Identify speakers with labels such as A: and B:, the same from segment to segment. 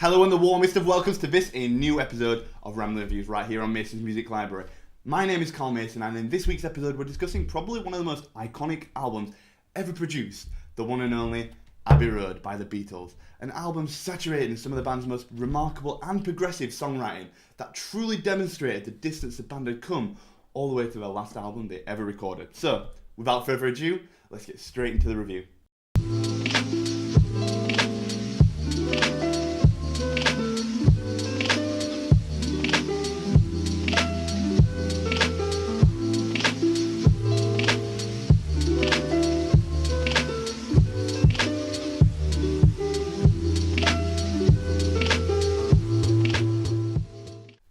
A: Hello and the warmest of welcomes to this, a new episode of Rambling Reviews right here on Mason's Music Library. My name is Carl Mason, and in this week's episode we're discussing probably one of the most iconic albums ever produced, the one and only Abbey Road by the Beatles. An album saturated in some of the band's most remarkable and progressive songwriting that truly demonstrated the distance the band had come all the way to their last album they ever recorded. So, without further ado, let's get straight into the review.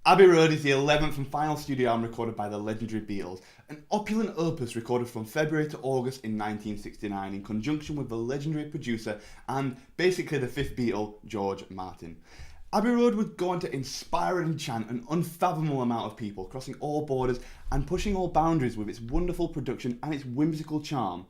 A: Abbey Road is the 11th and final studio album recorded by the legendary Beatles, an opulent opus recorded from February to August in 1969 in conjunction with the legendary producer and basically the fifth Beatle, George Martin. Abbey Road would go on to inspire and enchant an unfathomable amount of people, crossing all borders and pushing all boundaries with its wonderful production and its whimsical charm.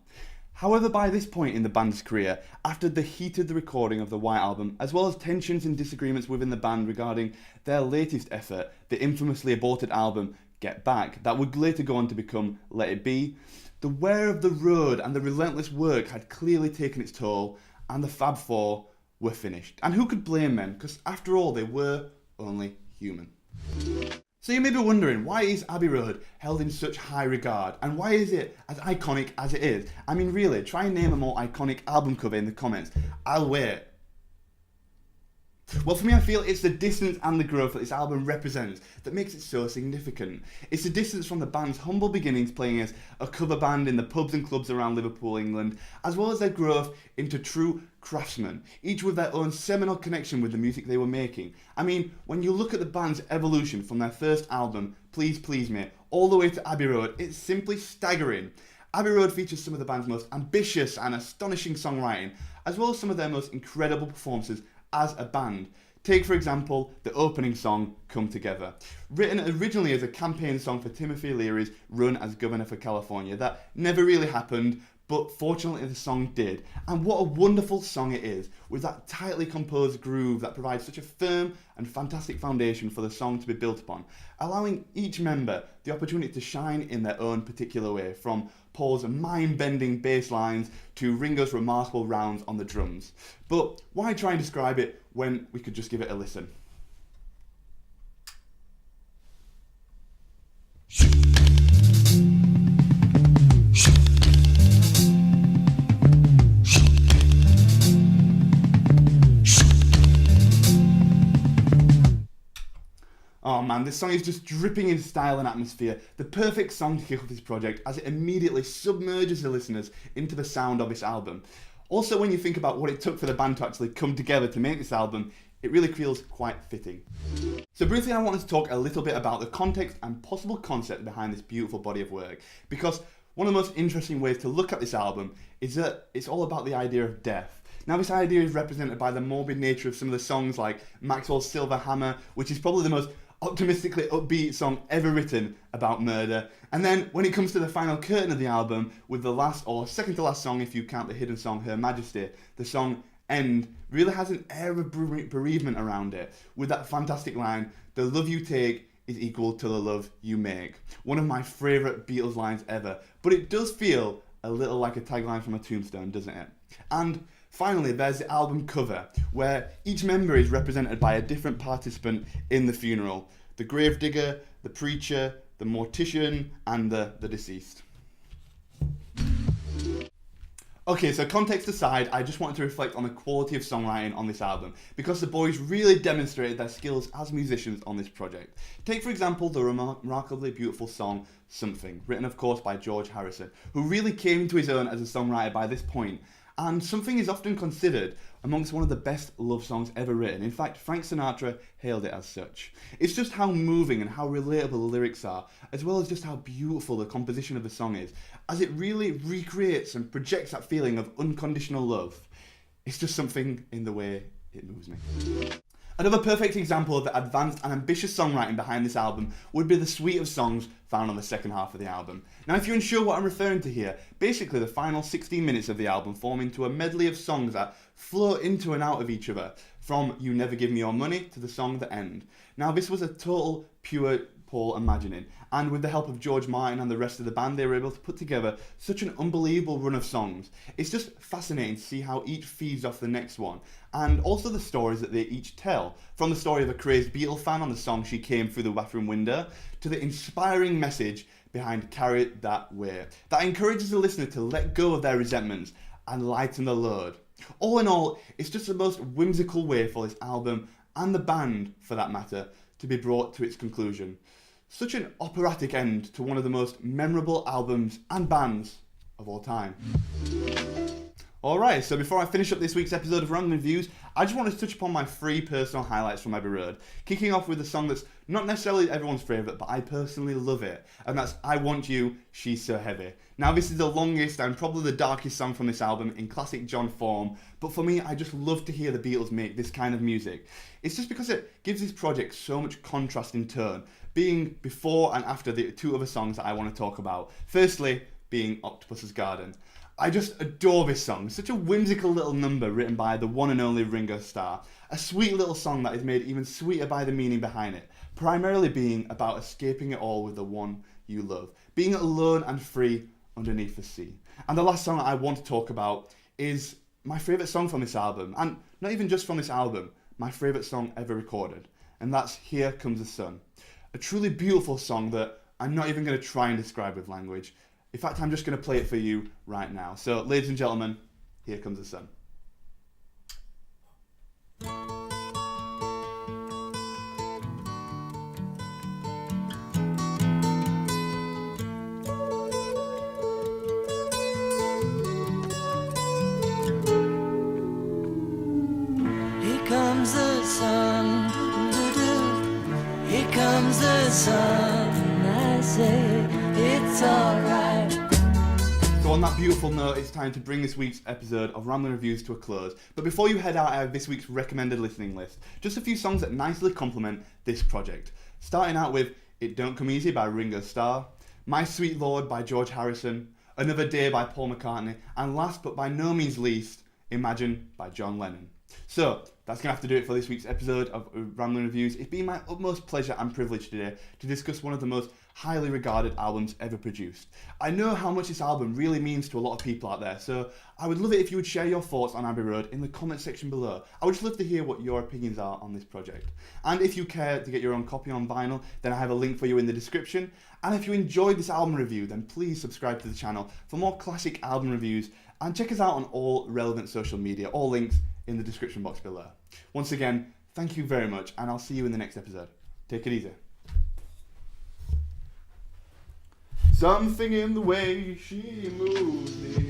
A: However, by this point in the band's career, after the heat of the recording of the White Album, as well as tensions and disagreements within the band regarding their latest effort, the infamously aborted album Get Back, that would later go on to become Let It Be, the wear of the road and the relentless work had clearly taken its toll, and the Fab Four were finished. And who could blame them? Because after all, they were only human. So you may be wondering, why is Abbey Road held in such high regard, and why is it as iconic as it is? I mean, really, try and name a more iconic album cover in the comments. I'll wait. Well, for me, I feel it's the distance and the growth that this album represents that makes it so significant. It's the distance from the band's humble beginnings playing as a cover band in the pubs and clubs around Liverpool, England, as well as their growth into true craftsmen, each with their own seminal connection with the music they were making. I mean, when you look at the band's evolution from their first album, Please Please Me, all the way to Abbey Road, it's simply staggering. Abbey Road features some of the band's most ambitious and astonishing songwriting, as well as some of their most incredible performances as a band. Take, for example, the opening song, Come Together. Written originally as a campaign song for Timothy Leary's run as governor for California, that never really happened, but fortunately the song did. And what a wonderful song it is, with that tightly composed groove that provides such a firm and fantastic foundation for the song to be built upon, allowing each member the opportunity to shine in their own particular way, from Paul's mind-bending bass lines to Ringo's remarkable rounds on the drums. But why try and describe it when we could just give it a listen? Oh man, this song is just dripping in style and atmosphere, the perfect song to kick off this project as it immediately submerges the listeners into the sound of this album. Also, when you think about what it took for the band to actually come together to make this album, it really feels quite fitting. So briefly, I wanted to talk a little bit about the context and possible concept behind this beautiful body of work, because one of the most interesting ways to look at this album is that it's all about the idea of death. Now, this idea is represented by the morbid nature of some of the songs like Maxwell's Silver Hammer, which is probably the most optimistically upbeat song ever written about murder. And then when it comes to the final curtain of the album, with the last or second to last song if you count the hidden song Her Majesty, the song End really has an air of bereavement around it, with that fantastic line, "The love you take is equal to the love you make." One of my favourite Beatles lines ever, but it does feel a little like a tagline from a tombstone, doesn't it? And finally, there's the album cover, where each member is represented by a different participant in the funeral. The gravedigger, the preacher, the mortician, and the deceased. Okay, so context aside, I just wanted to reflect on the quality of songwriting on this album, because the boys really demonstrated their skills as musicians on this project. Take, for example, the remarkably beautiful song Something, written of course by George Harrison, who really came into his own as a songwriter by this point. And Something is often considered amongst one of the best love songs ever written. In fact, Frank Sinatra hailed it as such. It's just how moving and how relatable the lyrics are, as well as just how beautiful the composition of the song is, as it really recreates and projects that feeling of unconditional love. It's just something in the way it moves me. Another perfect example of the advanced and ambitious songwriting behind this album would be the suite of songs found on the second half of the album. Now, if you're unsure what I'm referring to here, basically the final 16 minutes of the album form into a medley of songs that flow into and out of each other, from You Never Give Me Your Money to the song The End. Now, this was a total pure Paul imagining, and with the help of George Martin and the rest of the band, they were able to put together such an unbelievable run of songs. It's just fascinating to see how each feeds off the next one, and also the stories that they each tell, from the story of a crazed Beatles fan on the song She Came Through the Bathroom Window, to the inspiring message behind Carry It That Way, that encourages the listener to let go of their resentments and lighten the load. All in all, it's just the most whimsical way for this album, and the band for that matter, to be brought to its conclusion. Such an operatic end to one of the most memorable albums and bands of all time. Alright, so before I finish up this week's episode of Rambling Reviews, I just want to touch upon my 3 personal highlights from Abbey Road, kicking off with a song that's not necessarily everyone's favourite, but I personally love it, and that's I Want You, She's So Heavy. Now, this is the longest and probably the darkest song from this album in classic John form, but for me, I just love to hear the Beatles make this kind of music. It's just because it gives this project so much contrast in tone, being before and after the 2 other songs that I want to talk about. Firstly, being Octopus's Garden. I just adore this song. It's such a whimsical little number written by the one and only Ringo Starr. A sweet little song that is made even sweeter by the meaning behind it, primarily being about escaping it all with the one you love, being alone and free underneath the sea. And the last song I want to talk about is my favourite song from this album, and not even just from this album, my favourite song ever recorded, and that's Here Comes the Sun. A truly beautiful song that I'm not even going to try and describe with language. In fact, I'm just going to play it for you right now. So, ladies and gentlemen, Here Comes the Sun.
B: Here comes the sun, doo-doo-doo. Here comes the sun, I say it's alright.
A: So on that beautiful note, it's time to bring this week's episode of Rambling Reviews to a close. But before you head out, I have this week's recommended listening list. Just a few songs that nicely complement this project. Starting out with It Don't Come Easy by Ringo Starr, My Sweet Lord by George Harrison, Another Day by Paul McCartney, and last but by no means least, Imagine by John Lennon. So, that's going to have to do it for this week's episode of Rambling Reviews. It's been my utmost pleasure and privilege today to discuss one of the most highly regarded albums ever produced. I know how much this album really means to a lot of people out there, so I would love it if you would share your thoughts on Abbey Road in the comment section below. I would just love to hear what your opinions are on this project. And if you care to get your own copy on vinyl, then I have a link for you in the description. And if you enjoyed this album review, then please subscribe to the channel for more classic album reviews, and check us out on all relevant social media, all links in the description box below. Once again, thank you very much, and I'll see you in the next episode. Take it easy. Something in the way she moves me.